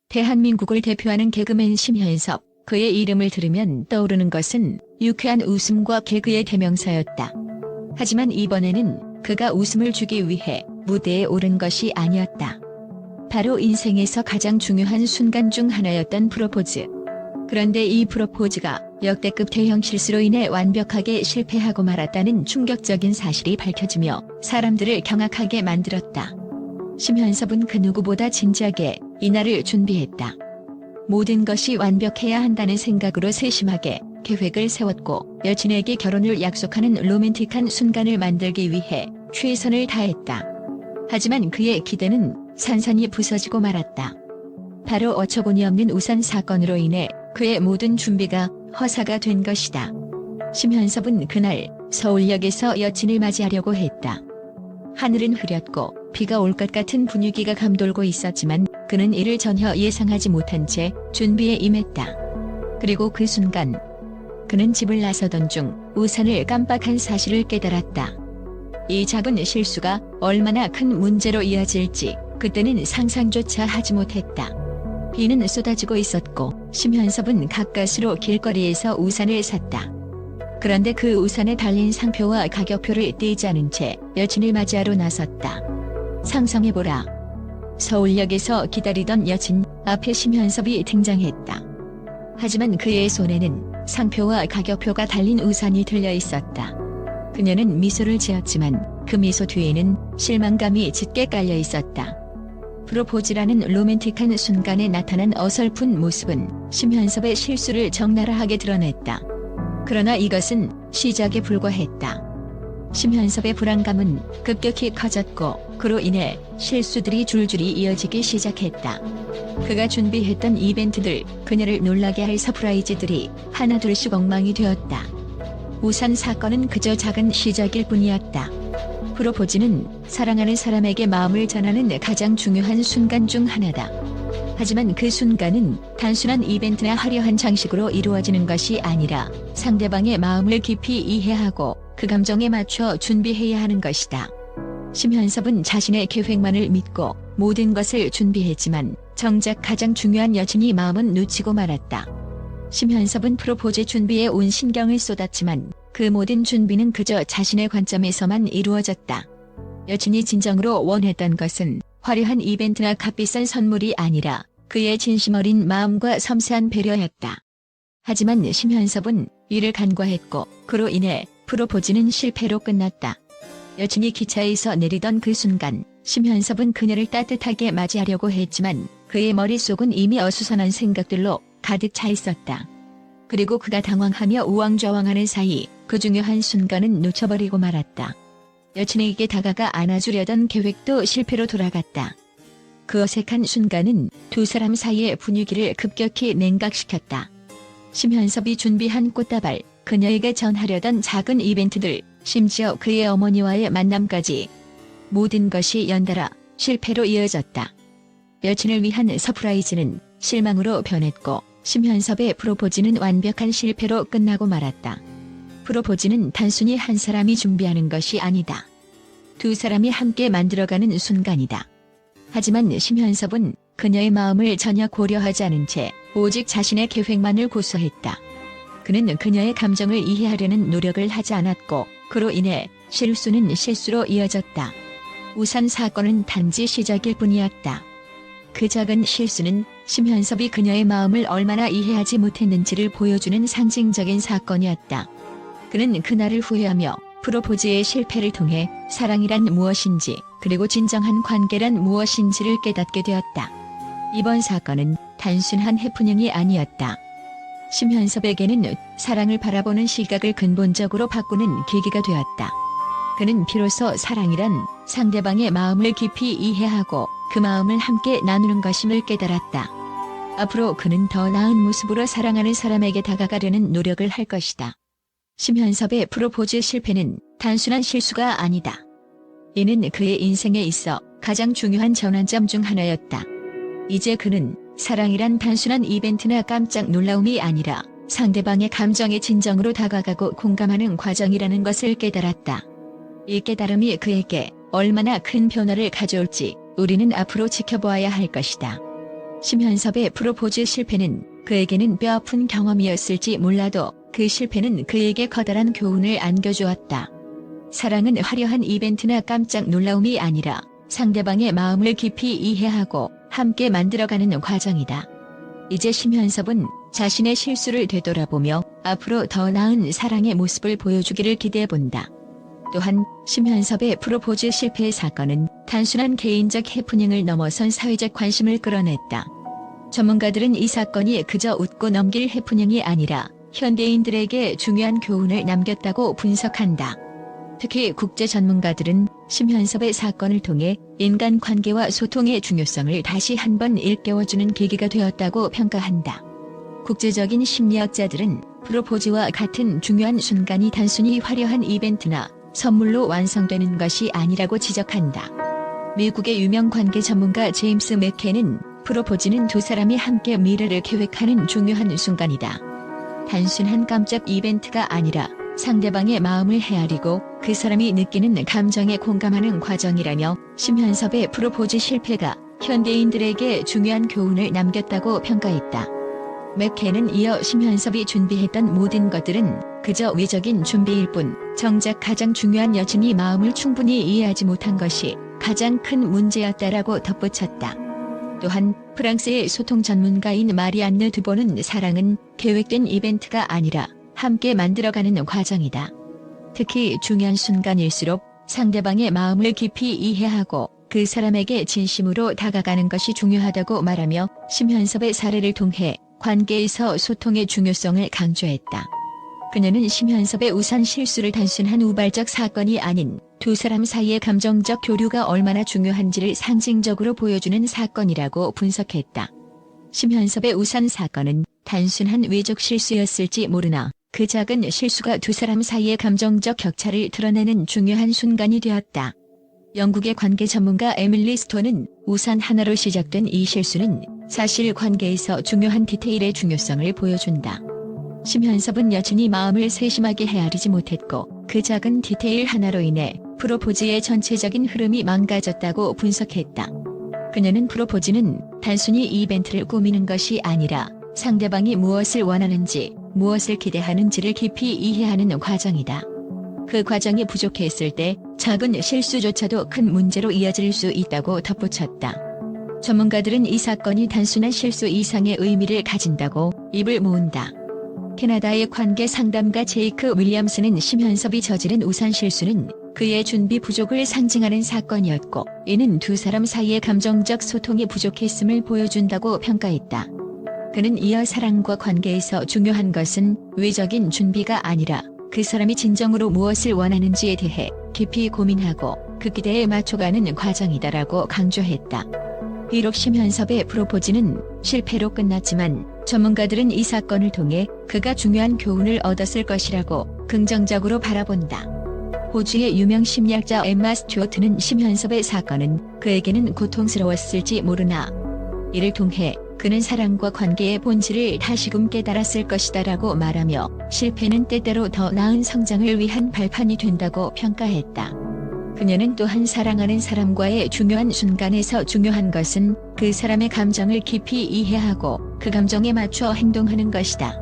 대한민국을 대표하는 개그맨 심현섭, 그의 이름을 들으면 떠오르는 것은 유쾌한 웃음과 개그의 대명사였다. 하지만 이번에는 그가 웃음을 주기 위해 무대에 오른 것이 아니었다. 바로 인생에서 가장 중요한 순간 중 하나였던 프로포즈. 그런데 이 프로포즈가 역대급 대형 실수로 인해 완벽하게 실패하고 말았다는 충격적인 사실이 밝혀지며 사람들을 경악하게 만들었다. 심현섭은 그 누구보다 진지하게 이날을 준비했다. 모든 것이 완벽해야 한다는 생각으로 세심하게 계획을 세웠고 여친에게 결혼을 약속하는 로맨틱한 순간을 만들기 위해 최선을 다했다. 하지만 그의 기대는 산산이 부서지고 말았다. 바로 어처구니 없는 우산 사건으로 인해 그의 모든 준비가 허사가 된 것이다. 심현섭은 그날 서울역에서 여친을 맞이하려고 했다. 하늘은 흐렸고 비가 올 것 같은 분위기가 감돌고 있었지만 그는 이를 전혀 예상하지 못한 채 준비에 임했다. 그리고 그 순간 그는 집을 나서던 중 우산을 깜빡한 사실을 깨달았다. 이 작은 실수가 얼마나 큰 문제로 이어질지 그때는 상상조차 하지 못했다. 비는 쏟아지고 있었고 심현섭은 가까스로 길거리에서 우산을 샀다. 그런데 그 우산에 달린 상표와 가격표를 떼지 않은 채 여친을 맞이하러 나섰다. 상상해보라. 서울역에서 기다리던 여친 앞에 심현섭이 등장했다. 하지만 그의 손에는 상표와 가격표가 달린 우산이 들려 있었다. 그녀는 미소를 지었지만 그 미소 뒤에는 실망감이 짙게 깔려 있었다. 프로포즈라는 로맨틱한 순간에 나타난 어설픈 모습은 심현섭의 실수를 적나라하게 드러냈다. 그러나 이것은 시작에 불과했다. 심현섭의 불안감은 급격히 커졌고 그로 인해 실수들이 줄줄이 이어지기 시작했다. 그가 준비했던 이벤트들, 그녀를 놀라게 할 서프라이즈들이 하나둘씩 엉망이 되었다. 우산 사건은 그저 작은 시작일 뿐이었다. 프로포즈는 사랑하는 사람에게 마음을 전하는 가장 중요한 순간 중 하나다. 하지만 그 순간은 단순한 이벤트나 화려한 장식으로 이루어지는 것이 아니라 상대방의 마음을 깊이 이해하고 그 감정에 맞춰 준비해야 하는 것이다. 심현섭은 자신의 계획만을 믿고 모든 것을 준비했지만 정작 가장 중요한 여친이 마음은 놓치고 말았다. 심현섭은 프로포즈 준비에 온 신경을 쏟았지만 그 모든 준비는 그저 자신의 관점에서만 이루어졌다. 여친이 진정으로 원했던 것은 화려한 이벤트나 값비싼 선물이 아니라 그의 진심 어린 마음과 섬세한 배려였다. 하지만 심현섭은 이를 간과했고 그로 인해 프로포즈는 실패로 끝났다. 여친이 기차에서 내리던 그 순간 심현섭은 그녀를 따뜻하게 맞이하려고 했지만 그의 머릿속은 이미 어수선한 생각들로 가득 차 있었다. 그리고 그가 당황하며 우왕좌왕하는 사이 그 중요한 순간은 놓쳐버리고 말았다. 여친에게 다가가 안아주려던 계획도 실패로 돌아갔다. 그 어색한 순간은 두 사람 사이의 분위기를 급격히 냉각시켰다. 심현섭이 준비한 꽃다발, 그녀에게 전하려던 작은 이벤트들, 심지어 그의 어머니와의 만남까지 모든 것이 연달아 실패로 이어졌다. 여친을 위한 서프라이즈는 실망으로 변했고 심현섭의 프로포즈는 완벽한 실패로 끝나고 말았다. 프로포즈는 단순히 한 사람이 준비하는 것이 아니다. 두 사람이 함께 만들어가는 순간이다. 하지만 심현섭은 그녀의 마음을 전혀 고려하지 않은 채 오직 자신의 계획만을 고수했다. 그는 그녀의 감정을 이해하려는 노력을 하지 않았고 그로 인해 실수는 실수로 이어졌다. 우산 사건은 단지 시작일 뿐이었다. 그 작은 실수는 심현섭이 그녀의 마음을 얼마나 이해하지 못했는지를 보여주는 상징적인 사건이었다. 그는 그날을 후회하며 프로포즈의 실패를 통해 사랑이란 무엇인지 그리고 진정한 관계란 무엇인지를 깨닫게 되었다. 이번 사건은 단순한 해프닝이 아니었다. 심현섭에게는 사랑을 바라보는 시각을 근본적으로 바꾸는 계기가 되었다. 그는 비로소 사랑이란 상대방의 마음을 깊이 이해하고 그 마음을 함께 나누는 것임을 깨달았다. 앞으로 그는 더 나은 모습으로 사랑하는 사람에게 다가가려는 노력을 할 것이다. 심현섭의 프로포즈 실패는 단순한 실수가 아니다. 이는 그의 인생에 있어 가장 중요한 전환점 중 하나였다. 이제 그는 사랑이란 단순한 이벤트나 깜짝 놀라움이 아니라 상대방의 감정에 진정으로 다가가고 공감하는 과정이라는 것을 깨달았다. 이 깨달음이 그에게 얼마나 큰 변화를 가져올지 우리는 앞으로 지켜보아야 할 것이다. 심현섭의 프로포즈 실패는 그에게는 뼈아픈 경험이었을지 몰라도 그 실패는 그에게 커다란 교훈을 안겨주었다. 사랑은 화려한 이벤트나 깜짝 놀라움이 아니라 상대방의 마음을 깊이 이해하고 함께 만들어가는 과정이다. 이제 심현섭은 자신의 실수를 되돌아보며 앞으로 더 나은 사랑의 모습을 보여주기를 기대해본다. 또한 심현섭의 프로포즈 실패 사건은 단순한 개인적 해프닝을 넘어선 사회적 관심을 끌어냈다. 전문가들은 이 사건이 그저 웃고 넘길 해프닝이 아니라 현대인들에게 중요한 교훈을 남겼다고 분석한다. 특히 국제 전문가들은 심현섭의 사건을 통해 인간관계와 소통의 중요성을 다시 한번 일깨워주는 계기가 되었다고 평가한다. 국제적인 심리학자들은 프로포즈와 같은 중요한 순간이 단순히 화려한 이벤트나 선물로 완성되는 것이 아니라고 지적한다. 미국의 유명 관계 전문가 제임스 맥켄은 프로포즈는 두 사람이 함께 미래를 계획하는 중요한 순간이다. 단순한 깜짝 이벤트가 아니라 상대방의 마음을 헤아리고 그 사람이 느끼는 감정에 공감하는 과정이라며 심현섭의 프로포즈 실패가 현대인들에게 중요한 교훈을 남겼다고 평가했다. 맥켄은 이어 심현섭이 준비했던 모든 것들은 그저 외적인 준비일 뿐 정작 가장 중요한 여친이 마음을 충분히 이해하지 못한 것이 가장 큰 문제였다라고 덧붙였다. 또한 프랑스의 소통 전문가인 마리안느 드보는 사랑은 계획된 이벤트가 아니라 함께 만들어가는 과정이다. 특히 중요한 순간일수록 상대방의 마음을 깊이 이해하고 그 사람에게 진심으로 다가가는 것이 중요하다고 말하며 심현섭의 사례를 통해 관계에서 소통의 중요성을 강조했다. 그녀는 심현섭의 우산 실수를 단순한 우발적 사건이 아닌 두 사람 사이의 감정적 교류가 얼마나 중요한지를 상징적으로 보여주는 사건이라고 분석했다. 심현섭의 우산 사건은 단순한 외적 실수였을지 모르나 그 작은 실수가 두 사람 사이의 감정적 격차를 드러내는 중요한 순간이 되었다. 영국의 관계 전문가 에밀리 스톤은 우산 하나로 시작된 이 실수는 사실 관계에서 중요한 디테일의 중요성을 보여준다. 심현섭은 여친이 마음을 세심하게 헤아리지 못했고 그 작은 디테일 하나로 인해 프로포즈의 전체적인 흐름이 망가졌다고 분석했다. 그녀는 프로포즈는 단순히 이벤트를 꾸미는 것이 아니라 상대방이 무엇을 원하는지, 무엇을 기대하는지를 깊이 이해하는 과정이다. 그 과정이 부족했을 때 작은 실수조차도 큰 문제로 이어질 수 있다고 덧붙였다. 전문가들은 이 사건이 단순한 실수 이상의 의미를 가진다고 입을 모은다. 캐나다의 관계 상담가 제이크 윌리엄스는 심현섭이 저지른 우산 실수는 그의 준비 부족을 상징하는 사건이었고 이는 두 사람 사이의 감정적 소통이 부족했음을 보여준다고 평가했다. 그는 이어 사랑과 관계에서 중요한 것은 외적인 준비가 아니라 그 사람이 진정으로 무엇을 원하는지에 대해 깊이 고민하고 그 기대에 맞춰가는 과정이다라고 강조했다. 비록 심현섭의 프로포즈는 실패로 끝났지만 전문가들은 이 사건을 통해 그가 중요한 교훈을 얻었을 것이라고 긍정적으로 바라본다. 호주의 유명 심리학자 엠마 스튜어트는 심현섭의 사건은 그에게는 고통스러웠을지 모르나 이를 통해 그는 사랑과 관계의 본질을 다시금 깨달았을 것이다라고 말하며 실패는 때때로 더 나은 성장을 위한 발판이 된다고 평가했다. 그녀는 또한 사랑하는 사람과의 중요한 순간에서 중요한 것은 그 사람의 감정을 깊이 이해하고 그 감정에 맞춰 행동하는 것이다.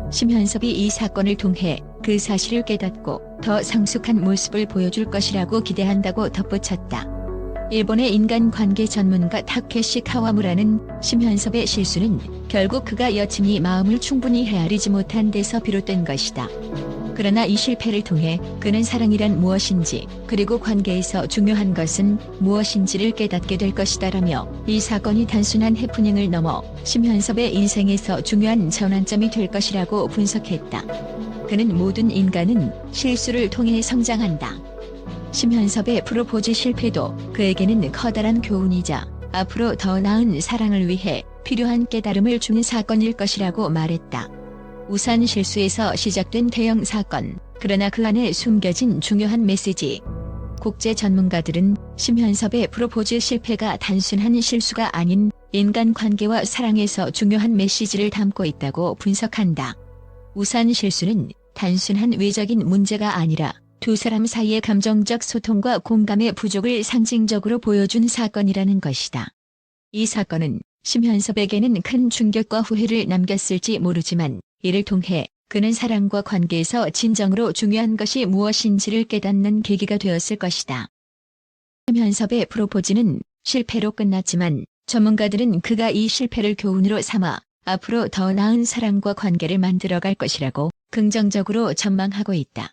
심현섭이 이 사건을 통해 그 사실을 깨닫고 더 성숙한 모습을 보여줄 것이라고 기대한다고 덧붙였다. 일본의 인간관계 전문가 타케시 카와무라는 심현섭의 실수는 결국 그가 여친이 마음을 충분히 헤아리지 못한 데서 비롯된 것이다. 그러나 이 실패를 통해 그는 사랑이란 무엇인지 그리고 관계에서 중요한 것은 무엇인지를 깨닫게 될 것이다라며 이 사건이 단순한 해프닝을 넘어 심현섭의 인생에서 중요한 전환점이 될 것이라고 분석했다. 그는 모든 인간은 실수를 통해 성장한다. 심현섭의 프로포즈 실패도 그에게는 커다란 교훈이자 앞으로 더 나은 사랑을 위해 필요한 깨달음을 주는 사건일 것이라고 말했다. 우산 실수에서 시작된 대형 사건, 그러나 그 안에 숨겨진 중요한 메시지. 국제 전문가들은 심현섭의 프로포즈 실패가 단순한 실수가 아닌 인간관계와 사랑에서 중요한 메시지를 담고 있다고 분석한다. 우산 실수는 단순한 외적인 문제가 아니라 두 사람 사이의 감정적 소통과 공감의 부족을 상징적으로 보여준 사건이라는 것이다. 이 사건은 심현섭에게는 큰 충격과 후회를 남겼을지 모르지만 이를 통해 그는 사랑과 관계에서 진정으로 중요한 것이 무엇인지를 깨닫는 계기가 되었을 것이다. 심현섭의 프로포즈는 실패로 끝났지만 전문가들은 그가 이 실패를 교훈으로 삼아 앞으로 더 나은 사랑과 관계를 만들어갈 것이라고 긍정적으로 전망하고 있다.